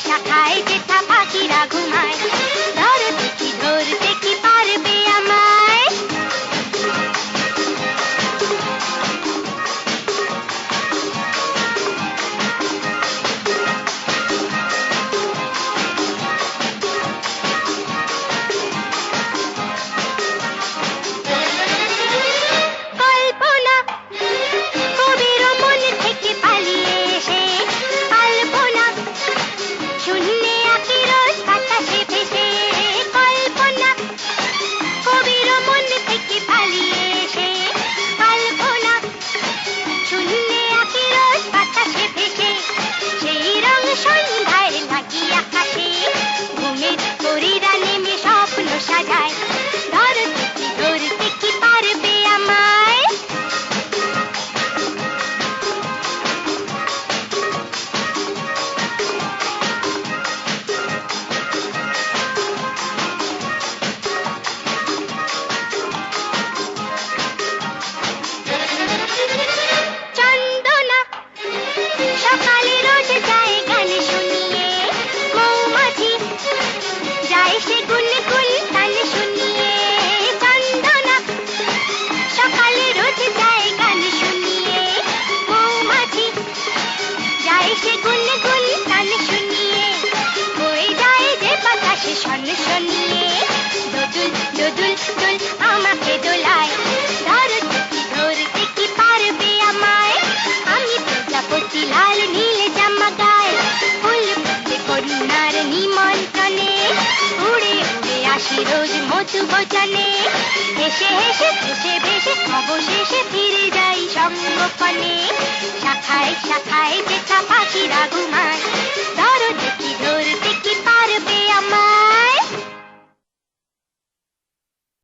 শাখায় যেথা পাখিরা ঘুমায়, ধরতে কি পারবে আমায়? কল্পনা কবির মন থেকে পালিয়ে এসে, আলপনা শূন্যে আঁকি রোজ বাতাসে ভেসে। কল্পনা কবির মন থেকে পালিয়ে এসে, আলপনা শূন্যে আঁকি রোজ বাতাসে ভেসে। সেই রং সন্ধ্যায় লাগি আকাশে, ঘুমের পরীরা নেমে স্বপ্ন সাজায়, ধরতে কি পারবে আমায়? চন্দনা সকালে রোজ যায় গান শুনিয়ে, মৌমাছি যায় সে গুনগুন গান শুনিয়ে। চন্দনা সকালে রোজ যায় গান শুনিয়ে, মৌমাছি যায় সে গুনগুন গান শুনিয়ে। বয়ে যায় যে বাতাসে শনিয়ে, দোদুল দোদুল দোল আমাকে দোলায়, ধরতে কি পারবে আমায়? আমি প্রজাপতি লাল নীল জামা গায়ে, ফুল ফুটে কন্যার নিমন্ত্রণে, উড়ে উড়ে আসি রোজ মধু ভোজনে। হেসে হেসে ভেসে ভেসে অবশেষে ফিরে যাই সঙ্গোপনে, শাখায় শাখায় যেথা পাখিরা ঘুমায়।